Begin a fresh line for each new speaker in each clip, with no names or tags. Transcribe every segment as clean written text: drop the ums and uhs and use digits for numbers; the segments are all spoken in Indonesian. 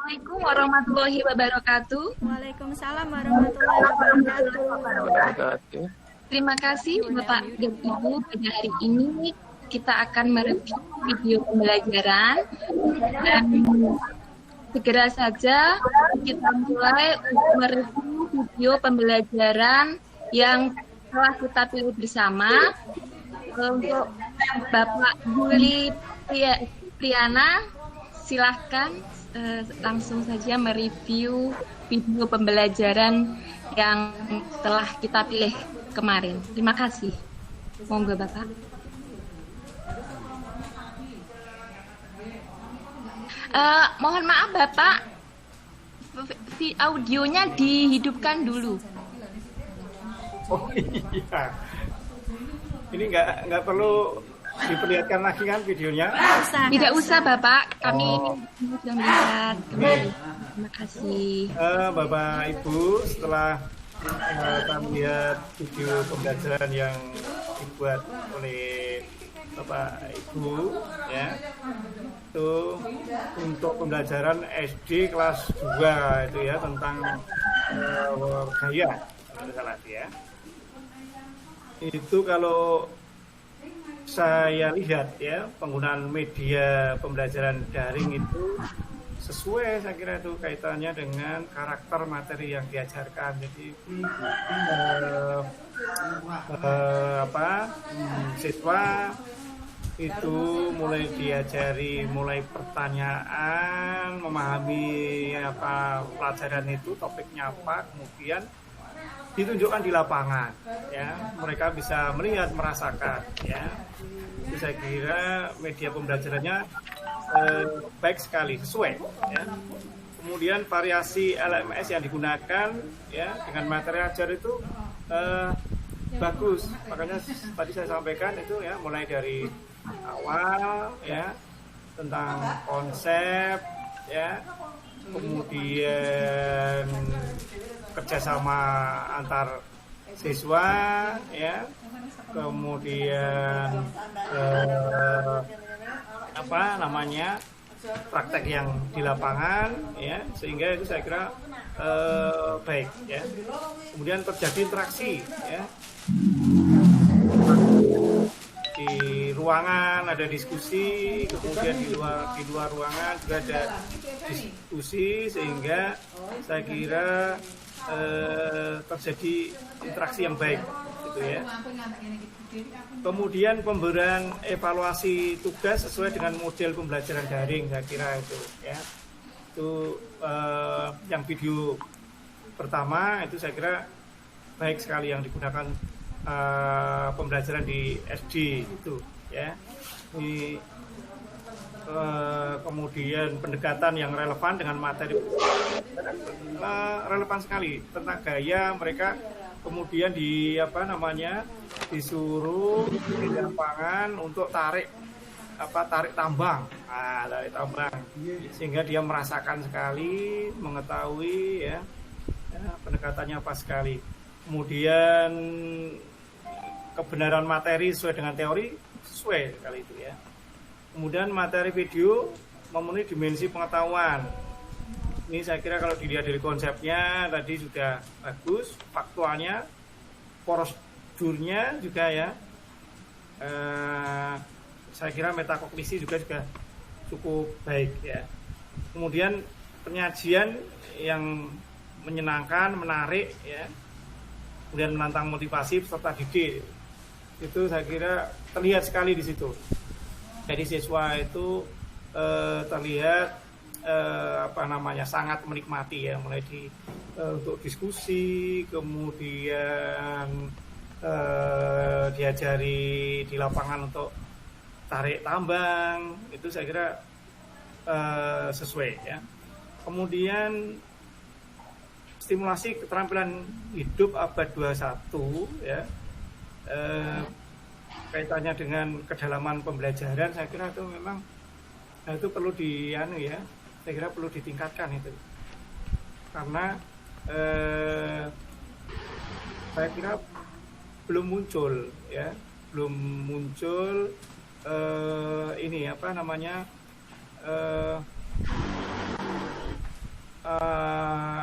Assalamualaikum warahmatullahi wabarakatuh.
Waalaikumsalam warahmatullahi wabarakatuh.
Terima kasih Bapak dan Ibu. Pada hari ini kita akan mereview video pembelajaran dan segera saja kita mulai mereview video pembelajaran yang telah kita pilih bersama. Untuk Bapak Yuli Priana, silahkan langsung saja mereview video pembelajaran yang telah kita pilih kemarin. Terima kasih. Monggo Bapak. Mohon maaf Bapak, audionya dihidupkan dulu.
Oh iya. Ini nggak perlu diperlihatkan lagi kan videonya?
Tidak usah Bapak, kami sudah melihat kembali. Terima kasih.
Bapak Ibu, setelah kami lihat video pembelajaran yang dibuat oleh Bapak Ibu, ya, itu untuk pembelajaran SD kelas 2 itu ya, tentang gaya, kalau salah ya. Itu kalau saya lihat ya, penggunaan media pembelajaran daring itu sesuai, saya kira itu kaitannya dengan karakter materi yang diajarkan. Jadi siswa itu mulai diajari mulai pertanyaan, memahami apa pelajaran itu, topiknya apa, kemudian ditunjukkan di lapangan, ya, mereka bisa melihat, merasakan, ya. Jadi saya kira media pembelajarannya baik sekali, sesuai, ya. Kemudian variasi LMS yang digunakan, ya, dengan materi ajar itu bagus. Makanya tadi saya sampaikan itu, ya, mulai dari awal, ya, tentang konsep, ya, kemudian kerjasama antar siswa, ya, kemudian praktek yang di lapangan, ya, sehingga itu saya kira baik, ya. Kemudian terjadi interaksi, ya, di ruangan ada diskusi, kemudian di luar ruangan juga ada diskusi, sehingga saya kira terjadi interaksi yang baik, gitu ya. Kemudian pemberian evaluasi tugas sesuai dengan model pembelajaran daring, saya kira itu, ya. Itu yang video pertama itu saya kira baik sekali yang digunakan pembelajaran di SD itu, ya. Kemudian pendekatan yang relevan dengan materi relevan sekali tentang gaya mereka, kemudian disuruh di lapangan untuk tarik tambang, tarik tambang, sehingga dia merasakan sekali, mengetahui, ya, pendekatannya apa sekali. Kemudian kebenaran materi sesuai dengan teori, sesuai sekali itu, ya. Kemudian materi video memenuhi dimensi pengetahuan. Ini saya kira kalau dilihat dari konsepnya tadi sudah bagus, faktualnya, prosedurnya juga, ya. Saya kira metakognisi juga cukup baik, ya. Kemudian penyajian yang menyenangkan, menarik, ya. Kemudian menantang motivasi peserta didik. Itu saya kira terlihat sekali di situ. Jadi siswa itu terlihat sangat menikmati, ya, mulai untuk diskusi, kemudian diajari di lapangan untuk tarik tambang, itu saya kira sesuai, ya. Kemudian stimulasi keterampilan hidup abad 21, ya, kaitannya dengan kedalaman pembelajaran, saya kira itu memang itu perlu saya kira perlu ditingkatkan itu, karena saya kira belum muncul, ya,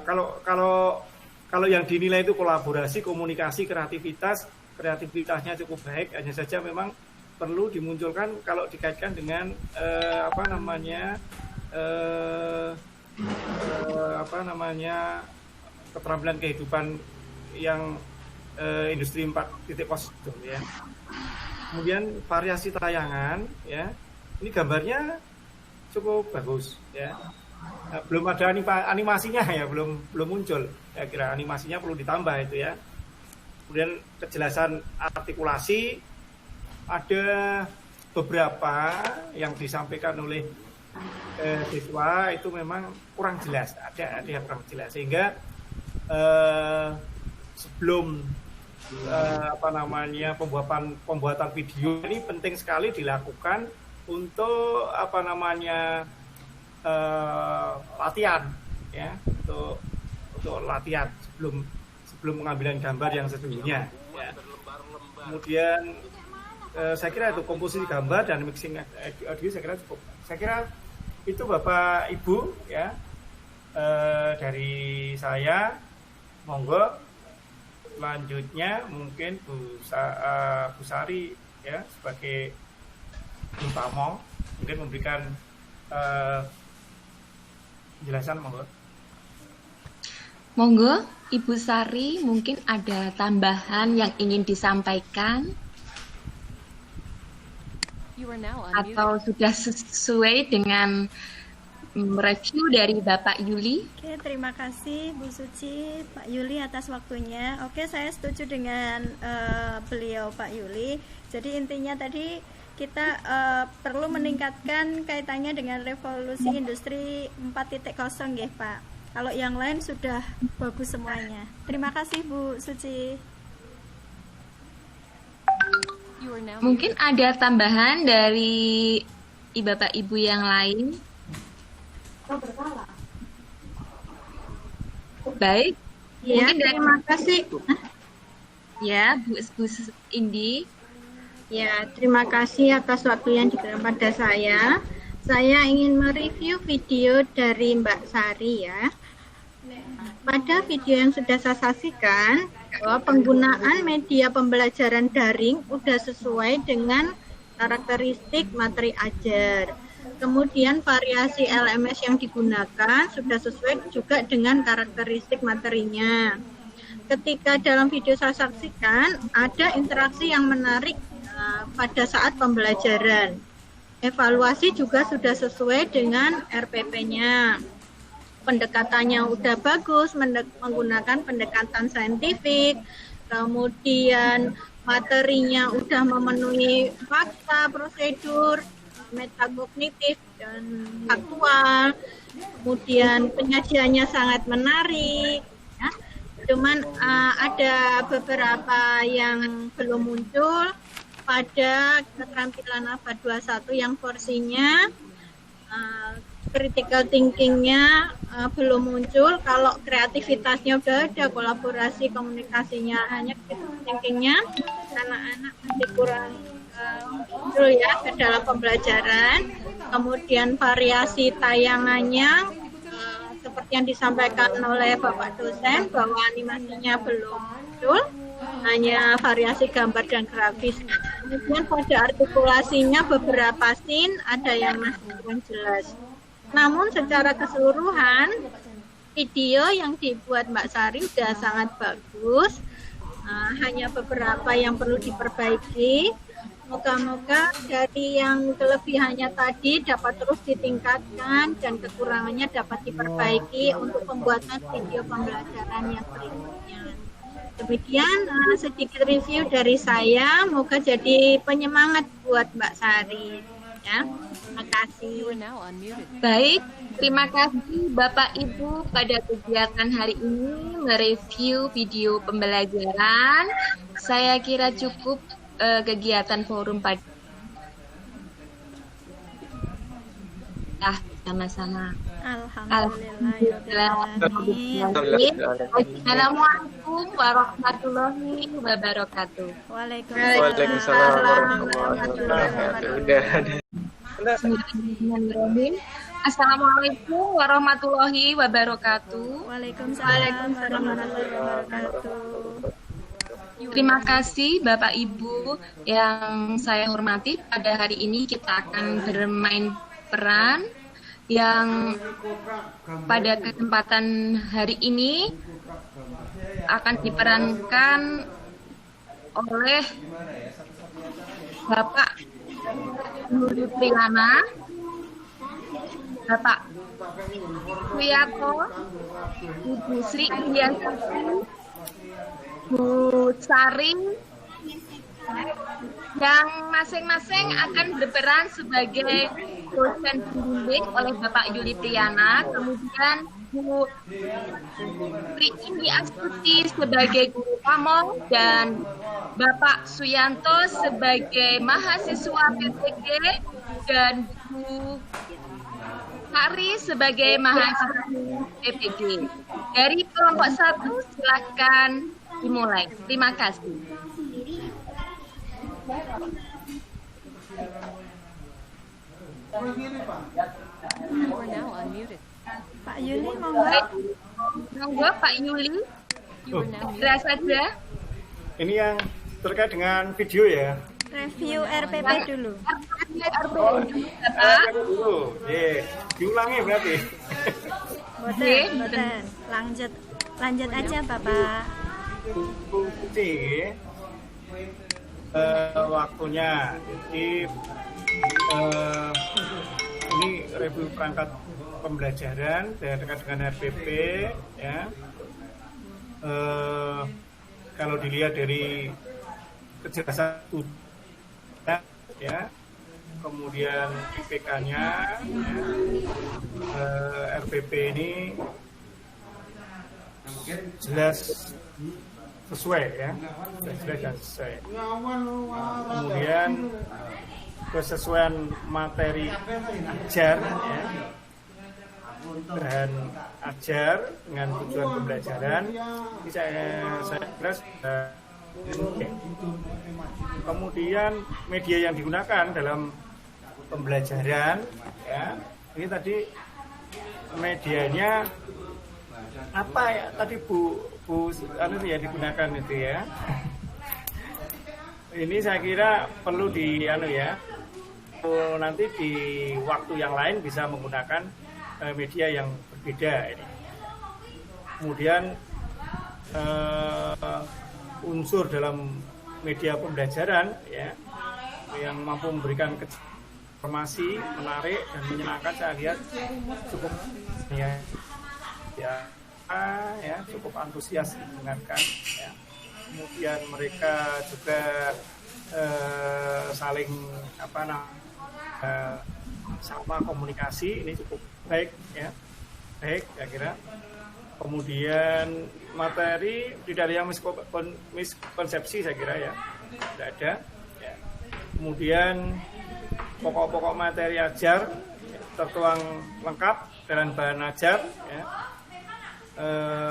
kalau kalau kalau yang dinilai itu kolaborasi, komunikasi, kreativitasnya cukup baik. Hanya saja memang perlu dimunculkan kalau dikaitkan dengan keterampilan kehidupan yang industri 4.0 itu ya. Kemudian variasi tayangan ya. Ini gambarnya cukup bagus ya. Nah, belum ada animasinya ya, belum muncul. Saya kira animasinya perlu ditambah itu ya. Kemudian kejelasan artikulasi, ada beberapa yang disampaikan oleh siswa itu memang kurang jelas, ada yang kurang jelas, sehingga sebelum pembuatan video ini penting sekali dilakukan untuk latihan ya, untuk latihan sebelum pengambilan gambar yang sesungguhnya ya. Kemudian saya kira itu komposisi gambar dan mixing audio saya kira cukup. Saya kira itu Bapak Ibu ya, dari saya. Monggo selanjutnya mungkin Bu Sari ya, sebagai utama mungkin memberikan penjelasan.
Monggo Ibu Sari, mungkin ada tambahan yang ingin disampaikan atau sudah sesuai dengan review dari Bapak Yuli.
Oke, terima kasih Bu Suci, Pak Yuli atas waktunya. Oke, saya setuju dengan beliau Pak Yuli. Jadi intinya tadi kita perlu meningkatkan kaitannya dengan revolusi industri 4.0 ya Pak. Kalau yang lain sudah bagus semuanya. Terima kasih Bu Suci.
Mungkin ada tambahan dari Bapak Ibu yang lain. Baik.
Ya, terima kasih.
Ya, Bu Indi.
Ya, terima kasih atas waktu yang diberikan pada saya. Saya ingin mereview video dari Mbak Sari ya. Pada video yang sudah saya saksikan, bahwa penggunaan media pembelajaran daring sudah sesuai dengan karakteristik materi ajar. Kemudian variasi LMS yang digunakan sudah sesuai juga dengan karakteristik materinya. Ketika dalam video saya saksikan, ada interaksi yang menarik pada saat pembelajaran. Evaluasi juga sudah sesuai dengan RPP-nya. Pendekatannya udah bagus, menggunakan pendekatan saintifik, kemudian materinya udah memenuhi fakta, prosedur, metakognitif dan faktual, kemudian penyajiannya sangat menarik ya. Cuman ada beberapa yang belum muncul pada keterampilan ABA 21 yang porsinya critical thinking-nya belum muncul. Kalau kreativitasnya udah ada, kolaborasi komunikasinya, hanya critical thinking-nya anak-anak masih kurang muncul ya ke dalam pembelajaran. Kemudian variasi tayangannya seperti yang disampaikan oleh Bapak dosen bahwa animasinya belum muncul, hanya variasi gambar dan grafis. Kemudian pada artikulasinya beberapa scene ada yang masih kurang jelas. Namun secara keseluruhan video yang dibuat Mbak Sari sudah sangat bagus. Hanya beberapa yang perlu diperbaiki. Moga-moga dari yang kelebihannya tadi dapat terus ditingkatkan dan kekurangannya dapat diperbaiki untuk pembuatan video pembelajaran yang berikutnya. Demikian sedikit review dari saya, moga jadi penyemangat buat Mbak Sari. Ya, terima kasih.
Baik, terima kasih Bapak Ibu pada kegiatan hari ini mereview video pembelajaran. Saya kira cukup kegiatan forum pada sama-sama.
Alhamdulillah.
Assalamualaikum warahmatullahi wabarakatuh.
Waalaikumsalam warahmatullahi wabarakatuh.
Bismillahirrahmanirrahim. Assalamualaikum warahmatullahi wabarakatuh.
Waalaikumsalam warahmatullahi wabarakatuh.
Terima kasih Bapak Ibu yang saya hormati. Pada hari ini kita akan bermain peran yang pada kesempatan hari ini akan diperankan oleh Bapak Yuli Priyana, Bapak Wiyato, Ibu Sri Indiasati, Bu Sari, yang masing-masing akan berperan sebagai dosen pembimbing oleh Bapak Yuli Priyana, kemudian Bu Sri Indiasati sebagai guru pamong, dan Bapak Suyanto sebagai mahasiswa PPG, dan Bu Hari sebagai mahasiswa PPG. Dari kelompok 1 silakan dimulai. Terima kasih.
Pak Yuli monggo.
Monggo Pak Yuli. Segera saja.
Ini yang terkait dengan video ya.
Review RPP dulu.
Bapak.
Diulangi berarti.
Boten. Lanjut aja Bapak.
Waktunya. Jadi ini review perangkat pembelajaran terkait dengan RPP ya. Kalau dilihat dari kejelasan ya, kemudian IPK-nya ya, RPP ini jelas sesuai ya, jelas dan sesuai. Kemudian kesesuaian materi ajar ya, dan ajar dengan tujuan pembelajaran ini saya kira kemudian media yang digunakan dalam pembelajaran ya, ini tadi medianya apa ya tadi Bu ya digunakan itu ya. Ini saya kira perlu nanti di waktu yang lain bisa menggunakan media yang berbeda ini. Kemudian unsur dalam media pembelajaran ya yang mampu memberikan informasi menarik dan menyenangkan, saya lihat cukup ya cukup antusias mendengarkan ya. Kemudian mereka juga saling sama komunikasi ini cukup baik ya, baik saya kira. Kemudian materi tidak ada yang miskonsepsi saya kira ya, tidak ada ya. Kemudian pokok-pokok materi ajar tertuang lengkap dalam bahan ajar ya,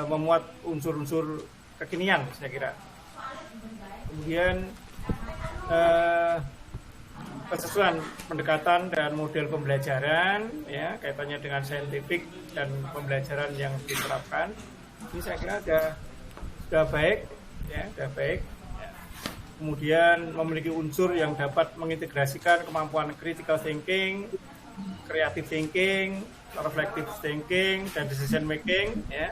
memuat unsur-unsur kekinian saya kira. Kemudian kesesuaian pendekatan dan model pembelajaran ya, kaitannya dengan saintifik dan pembelajaran yang diterapkan ini saya kira sudah baik ya, sudah baik ya. Kemudian memiliki unsur yang dapat mengintegrasikan kemampuan critical thinking, creative thinking, reflective thinking, dan decision making ya.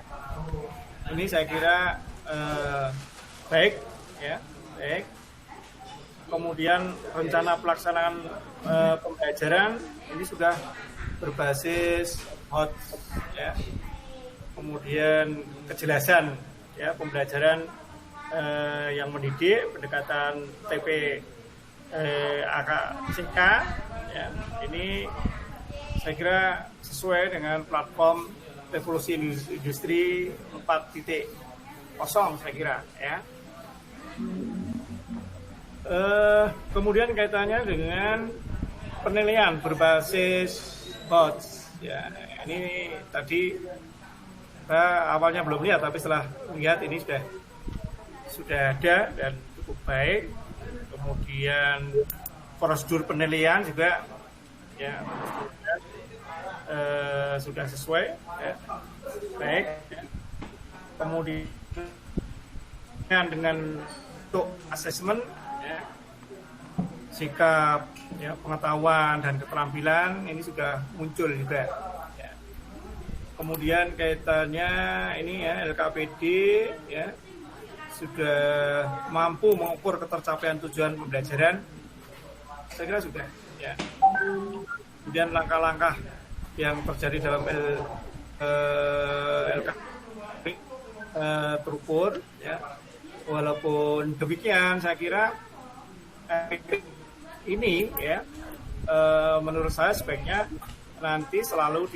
Ini saya kira baik ya, baik. Kemudian rencana pelaksanaan pembelajaran ini sudah berbasis HOT ya. Kemudian kejelasan ya pembelajaran yang mendidik, pendekatan TP AKCK ya. Ini saya kira sesuai dengan platform revolusi industri 4.0 saya kira ya. Kemudian kaitannya dengan penilaian berbasis HOT ya, ini tadi kita awalnya belum lihat, tapi setelah melihat ini sudah ada dan cukup baik. Kemudian prosedur penilaian juga ya, sudah sesuai, ya. Baik. Kemudian dengan untuk asesmen, ya, sikap, ya, pengetahuan dan keterampilan ini sudah muncul juga. Ya. Kemudian kaitannya ini ya LKPD, ya, sudah mampu mengukur ketercapaian tujuan pembelajaran. Saya kira sudah. Ya. Kemudian langkah-langkah yang terjadi dalam LKPD terukur, ya. Walaupun demikian, saya kira ini ya menurut saya sebaiknya nanti selalu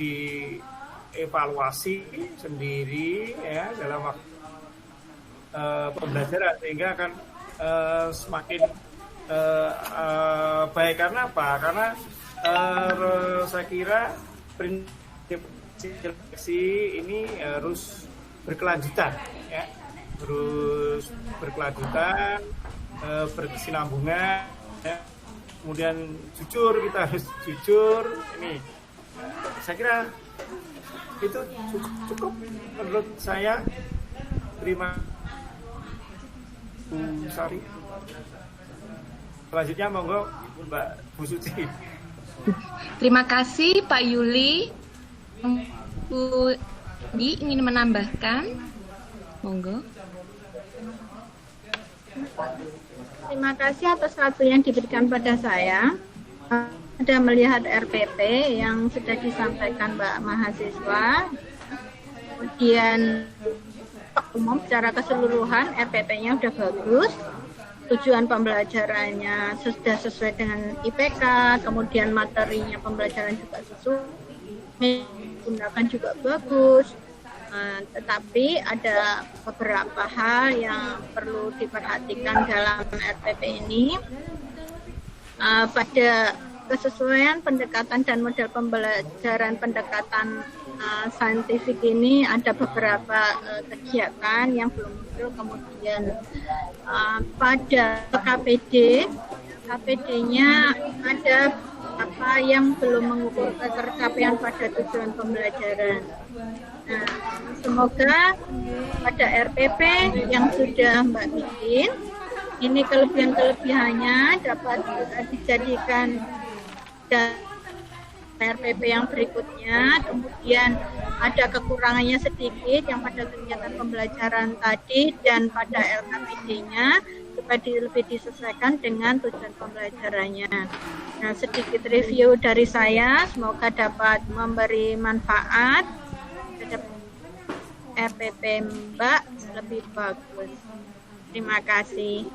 dievaluasi sendiri ya dalam waktu pembelajaran sehingga akan semakin baik. Karena apa? Karena saya kira prinsip seleksi ini harus berkelanjutan, ya, terus berkelanjutan, berkesinambungan, ya. Kemudian jujur, kita harus jujur. Ini saya kira itu cukup menurut saya. Terima Bu Sari. Selanjutnya monggo Mbak Bu Suci.
Terima kasih Pak Yuli. Bu Di ingin menambahkan, monggo.
Terima kasih atas waktu yang diberikan pada saya. Ada melihat RPP yang sudah disampaikan Mbak mahasiswa. Kemudian umum secara keseluruhan RPP-nya sudah bagus. Tujuan pembelajarannya sudah sesuai dengan IPK, kemudian materinya pembelajaran juga sesuai, gunakan juga bagus. Tetapi ada beberapa hal yang perlu diperhatikan dalam RPP ini. Pada kesesuaian pendekatan dan model pembelajaran pendekatan saintifik ini ada beberapa kegiatan yang belum muncul. Kemudian pada KPD-nya ada apa yang belum mengukur ketercapaian pada tujuan pembelajaran. Nah, semoga pada RPP yang sudah Mbak bikin, ini kelebihan-kelebihannya dapat dijadikan dan RPP yang berikutnya. Kemudian ada kekurangannya sedikit yang pada kegiatan pembelajaran tadi dan pada LKPD-nya supaya lebih disesuaikan dengan tujuan pembelajarannya. Nah, sedikit review dari saya, semoga dapat memberi manfaat. RPP Mbak lebih bagus. Terima kasih.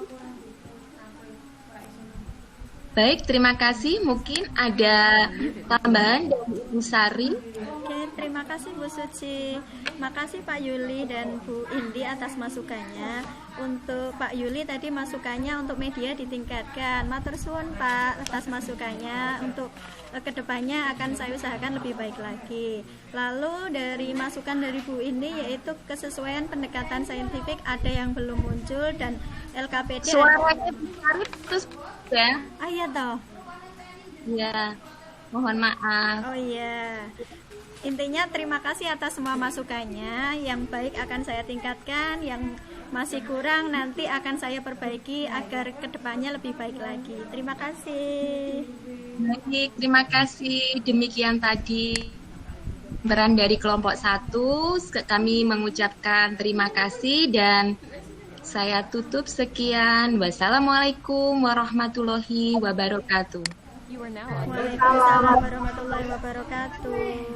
Baik, terima kasih. Mungkin ada tambahan dari Bu Sari.
Oke, terima kasih Bu Suci. Makasih Pak Yuli dan Bu Indi atas masukannya. Untuk Pak Yuli tadi masukannya untuk media ditingkatkan. Matur suwun Pak atas masukannya. Untuk kedepannya akan saya usahakan lebih baik lagi. Lalu dari masukan dari Bu Indi yaitu kesesuaian pendekatan saintifik ada yang belum muncul dan LKPD.
Suaranya Bu Sari terus ya.
Iya toh.
Ya, mohon maaf.
Oh iya. Intinya terima kasih atas semua masukannya. Yang baik akan saya tingkatkan, yang masih kurang nanti akan saya perbaiki agar kedepannya lebih baik lagi. Terima kasih.
Baik, terima kasih. Demikian tadi peran dari kelompok 1. Kami mengucapkan terima kasih dan saya tutup sekian. Wassalamualaikum warahmatullahi wabarakatuh.
Waalaikumsalam warahmatullahi wabarakatuh.